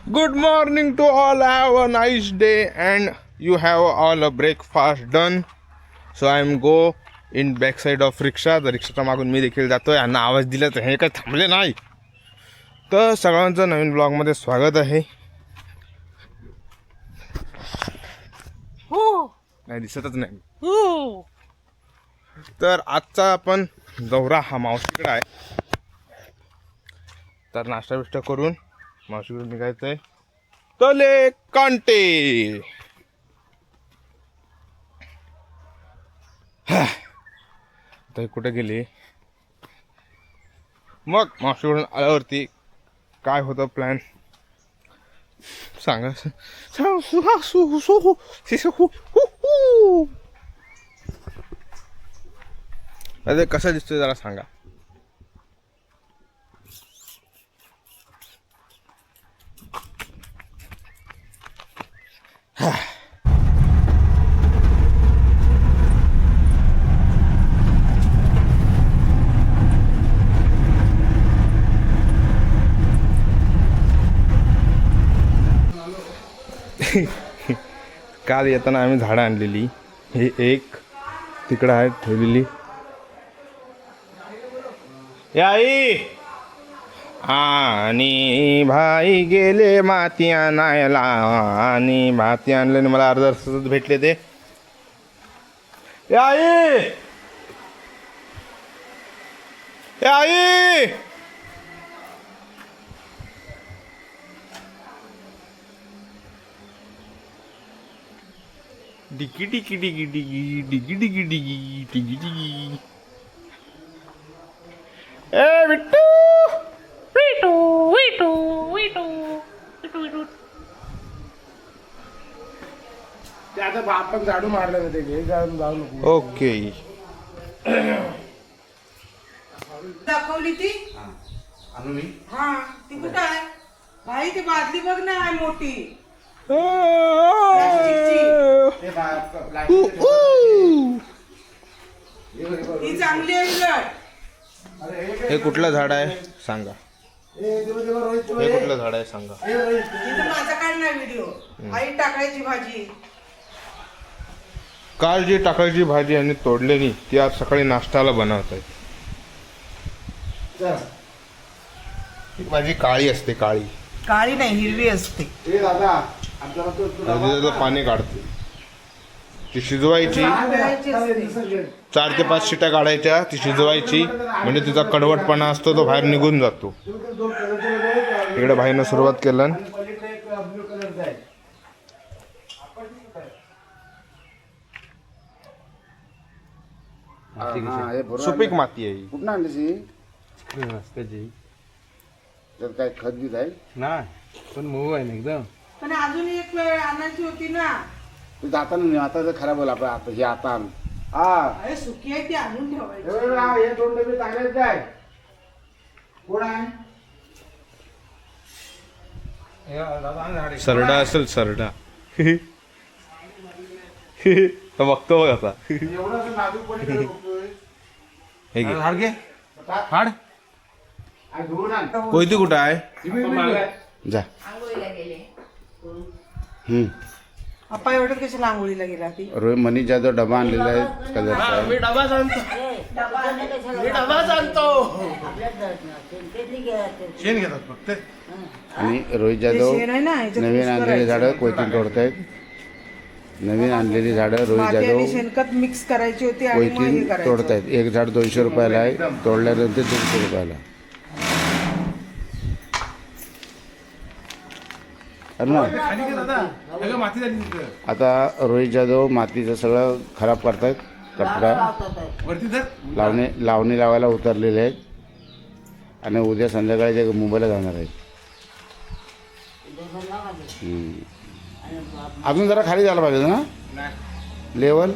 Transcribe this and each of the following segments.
Good morning to all. Have a nice day, and you have all a breakfast done. So I am go in backside of रिक्षा. तर रिक्षाच्या मागून मी देखील जातोय. यांना आवाज दिला तर हे काही थांबले नाही. तर सगळ्यांचं नवीन ब्लॉगमध्ये स्वागत आहे. हो नाही दिसतच नाही. हो तर आजचा आपण दौरा हा मावशीकडे आहे. तर नाश्ता बिष्टा करून मावशीकडे निघायचंय. तले कांटे तर कुठे गेली मग मावशीकडून आल्यावरती काय होतं प्लॅन सांगा. अरे कसं दिसतोय जरा सांगा. काल येताना आम्ही झाडं आणलेली. हे एक तिकडं आहे ठेवलेली. आई आणि भाई गेले माती आणायला आणि माती आणल्याने मला अर्धा तास भेटले ते. आई आई डिगी डिगी डिगी डिगी डिगी डिगी डिगी डिगी डिगी. ए बिट्टू विटू विटू विटू विटू विटू. ते आता आपण झाडू मारलं ना ते घे जाऊन जाऊ नको. ओके. दाखवली ती आणू मी हा ती कुठं आहे भाई ती बादली बघ ना आहे मोठी. ते प्लास्टिक ती चांगली आहे उलट. हे कुठलं झाड आहे सांगा. हे कुठलं झाड आहे सांगा. तिथं माझा काढणार व्हिडिओ. आई टाकायची भाजी. काल जी टाकायची भाजी आणि तोडलेली ती आज सकाळी नाश्त्याला बनवत आहेत. ही भाजी काळी असते. काळी काळी नाही हिरवी असते. दादा आपल्याला तो त्याचं पाणी काढते. ती शिजवायची. 4 ते 5 शिट्या काढायच्या. ती शिजवायची म्हणजे तिचा कडवटपणा असतो तो बाहेर निघून जातो. इकडे भाईनं सुरुवात केलं. सुपीक माती आहे ही. कुठं आणली तर काय खत बीत आहे नाही पण मऊ आहे ना एकदम. पण अजून एक वेळ आणायची होती ना. तू जाताना नाही आता तर खराब होईल. आपण आता हे आता आण. हा अरे सुकी आहे ती आणून ठेवायची. हे 2 डबे चांगलेच काय कोण आहे. सरडा असेल सरडा. तर बघतो बघ आता. एवढं असं नाजूकपणे काय बघतोय? हे घे. हाड घे हाड. आणि धुवून आण. कोयती कुठं आहे. जा. अप्पा एवढं कशी आंघोळीला गेला ती. रोहित मनीष जाधव डबा आणलेला आहे कलरचा. शेण घेतात फक्त. आणि रोहित जाधव शेण आहे ना, ह्याच्यात नवीन ऊस आणलेली करायचं. झाडं कोयतीन तोडतायत. नवीन आणलेली झाडं रोहित माती आणि जाधव शेणखत मिक्स करायची होती आणि मग हे कोयतीन करायचं. तोडतायत. एक झाड 200 रुपयाला आहे. तोडल्यानंतर 200 रुपयाला. अरे ना खाली घे दादा. अगं माती झाली तिथं. आता रोहित जाधव मातीचं सगळं खराब करतायत. कचरा वरती धर. लावणी लावायला उतरलेले आहेत. आणि उद्या संध्याकाळी ते मुंबईला जाणार आहेत. अजून जरा खाली झाला पाहिजे ना लेवल.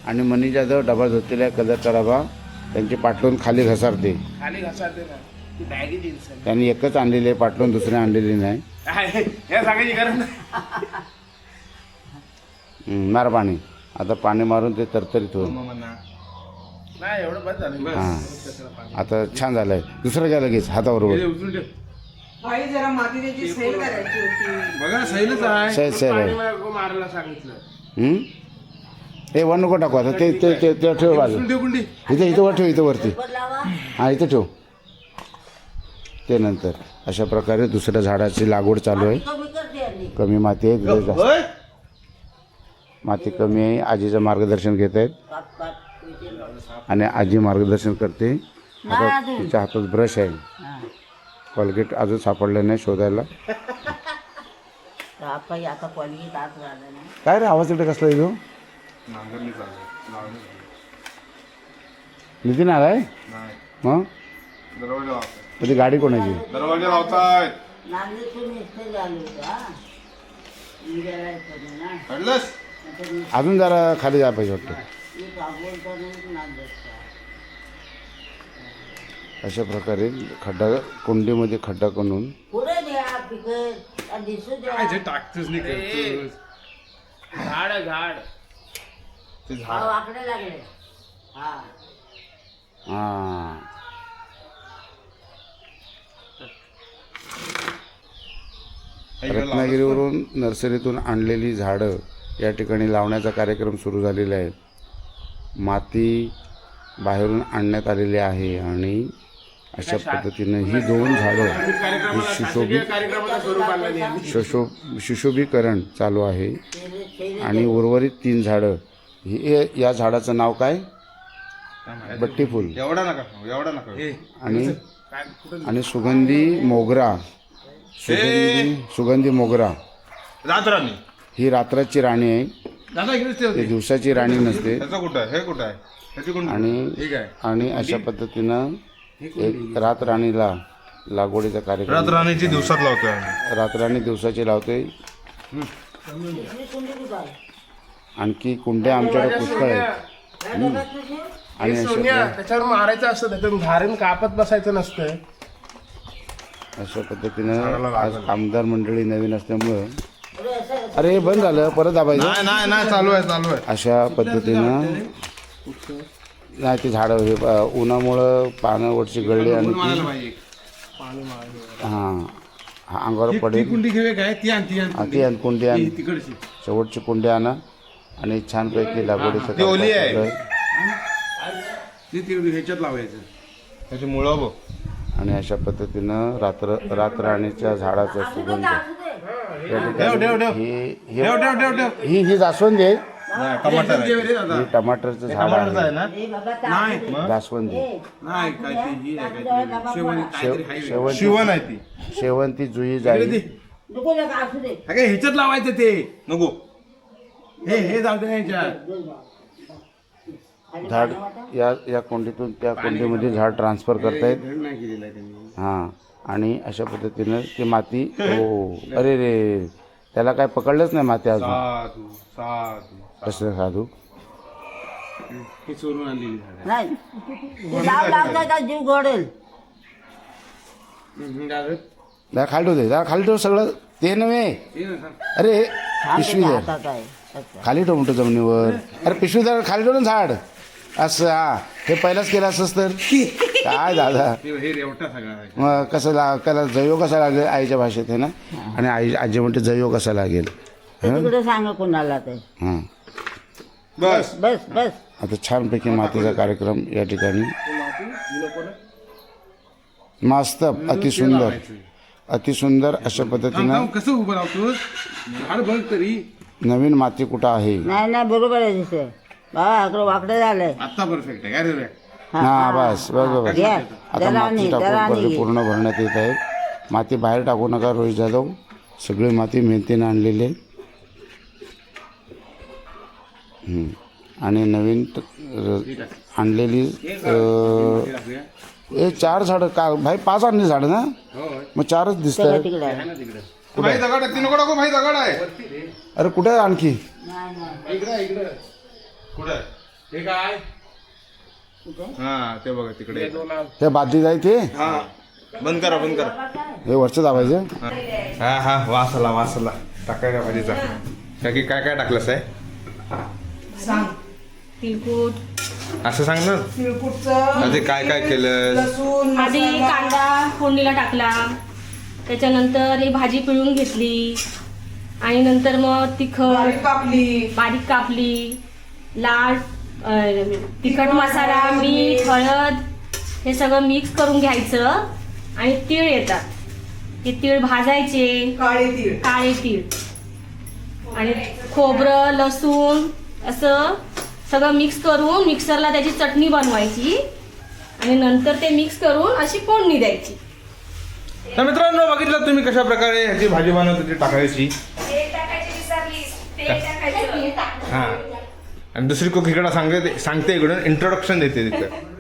आणि मनीष जाधव डबा धुतलेला आहे कलरचा डबा. त्यांची पाठवून खाली घसारते. खाली घासाते ना ती बॅगी देईल सर. त्यांनी एकच आणलेली आहे पाठवून दुसरी आणलेली नाही. हे सांगायची गरज नाही. मार पाणी. आता पाणी मारून ते तरतरीत होईल. नाही एवढं बस झालं. हां आता छान झालं आहे. दुसरं घ्या लगेच हाताबरोबर. उचलून ठेव. भाई जरा माती त्याची सैल करायची होती. बघा सैलच आहे सैल सैल आहे. मारायला सांगितलं हं? हे वर नको टाकू आता ते ते ते ते ठेव बाजू ठेव कुंडी इथे इथं वर ठेव इथं वरती हां इथं ठेव ते नंतर अशा प्रकारे दुसऱ्या झाडाची लागवड चालू आहे कमी माती आहे तिथे जास्त माती कमी आहे आजीचं मार्गदर्शन घेत आहेत आणि आजी मार्गदर्शन करते आता तिच्या हातात ब्रश आहे कॉलगेट अजून सापडलं नाही शोधायला आता कॉलगेट आत राहिलं नाही. काय रे आवाज इकडे कसला येतो नितीन आलाय मग ती गाडी कोणाची दरवाजा लावतायत. नांदेडतून इथे झालं होतं हा. इंडियाला येतो ना. कळलंस? अजून जरा खाली जा पाहिजे वाटतं एक अगोदरचा नाही नांदेडचा. अशा प्रकारे खड्डा कुंडीमध्ये खड्डा करून पुढे द्या पिकं दिसू द्या. टाकतोच नाही करतोस झाड आहे, झाड ते हा झाड वाकडे लागले. हा हां रत्नागिरीवरून नर्सरीतून आणलेली झाडं या ठिकाणी लावण्याचा कार्यक्रम सुरू झालेला आहे माती बाहेरून आणण्यात आलेली आहे आणि अशा पद्धतीनं ही दोन झाडं ही कार्यक्रमाचं स्वरूप आणलं नाही. सुशोभीकरण चालू आहे आणि उर्वरित 3 झाडं ही या झाडाचं नाव काय बट्टी फुल एवढा नका आणि सुगंधी मोगरा सुगंधी मोगरा रातराणी ही रात्राची राणी आहे दादा इकडेच ठेव ती दिवसाची राणी नसते त्याचं कुठं आहे हे कुठं आहे त्याची कुंडी आणि ठीक आहे आणि अशा पद्धतीनं एक रातराणीला लागवडीचा कार्यक्रम रातराणीची दिवसात लावतोय आम्ही. रातराणी दिवसाची लावते आणखी कुंड्या आमच्याकडे पुष्कळ आहेत आणि अशा सोन्या त्याच्यावर मारायचं असतं त्याच्यातून धारण कापत बसायचं नसतं. अशा पद्धतीनं आज आमदार मंडळी नवीन असल्यामुळं अरे हे बंद झालं परत दाबायचं नाही चालू आहे अशा पद्धतीनं नाही ते झाडं हे उन्हामुळं पानं वरची गळली आणि ती हां अंगावर पडेल कुंडी घेऊया काय ती आण ती आण कुंडी आण तिकडची शेवटची कुंडी आणा आणि छानपैकी लागवडीचं ती ओली आहे. काम चालू ती ह्याच्यात लावायचं त्याची मुळं बघ आणि अशा पद्धतीनं रातराणीच्या झाडाचा सुगंध या ठिकाणी ही जास्वंदी आहे टमाटर आहे. ही टमाटरचं झाड आहे ना जास्वंदी नाही काय ती ही आहे काहीतरी. शेवणी काहीतरी आहे. शेवंती शिवण आहे ती शेवंती जुई जाई नको नका असू दे. अगं ह्याच्यात लावायचं ते नको हे जाऊ दे ह्याच्यात झाड या कुंडीतून त्या कुंडीमध्ये झाड ट्रान्सफर करतायत नाही केलेलं आहे त्यांनी. हां आणि अशा पद्धतीनं ती माती हो अरे रे त्याला काय पकडलंच नाही माती अजून साधू साधू कसं साधू हे चोरून आणलेली झाड नाही ते लाव लावता का जीव घडेल. जरा खाली ठेव दे जरा खाली ठेव सगळं ते नव्हे अरे हे पिशवी दे हातात आहे अच्छा. खाली ठेव म्हणतो जमिनीवर अरे पिशवी जरा खाली ठेव ना झाड असं हा हे पहिलाच केलं असंच तर काय दादा हे रेवटा सगळा आहे. मग कसं त्याला जयो कसा लागेल आईच्या भाषेत आहे ना आणि आजी म्हणते जयो कसा लागेल ते तिकडे सांगा कोणाला ते. हां बस बस बस आता छानपैकी मातीचा कार्यक्रम या ठिकाणी मस्त अतिसुंदर अशा पद्धतीनं कसं उभं राहतोस झाड बघ तरी नवीन माती कुठं आहे नाही बरोबर आहे तिथे बाबा इकडं वाकडं झालंय. आता परफेक्ट आहे काय रे हा बस बस घ्या. आता जरा माती आणि- जरा टाकून आणि परत घे. पूर्ण भरण्यात येत आहे माती बाहेर टाकू नका रोहित जाधव सगळी माती मेहनतीनं आणलेली आहे आणि नवीन आणलेली हे 4 झाडं का भाई 5 आणली झाडं ना मग 4च दिसत सगळं आहेत तिकडे आहे. भाई दगड आहे ती नको टाकू भाई दगड आहे अरे कुठे आहे आणखी नाही नाही इकडं कुठं आहे हे काय हा ते बघा तिकडे हे बादली जाय ते हा बंद करा हे वरचं दाबायचं हा वासला टाकायचा भाजीचा काय काय टाकलंस आहे सांग तिळकूट असं सांग ना तिळकुटचं आधी काय केलं लसूण आधी मसाला. कांदा फोडणीला टाकला त्याच्यानंतर ही भाजी पिळून घेतली आणि नंतर मग बारीक कापली. बारीक कापली, लाल तिखट मसाला, मीठ, हळद हे सगळं मिक्स करून घ्यायचं. आणि तीळ येतात, हे तीळ भाजायचे, काळे तीळ आणि खोबरं, लसूण असं सगळं मिक्स करून मिक्सरला त्याची चटणी बनवायची आणि नंतर ते मिक्स करून अशी फोडणी द्यायची. तर मित्रांनो, बघितलं तुम्ही कशा प्रकारे ह्याची भाजी बनवते ती टाकायची. हा, आणि दुसरी कुक इकडं सांगते इकडून इंट्रोडक्शन देते तिथं.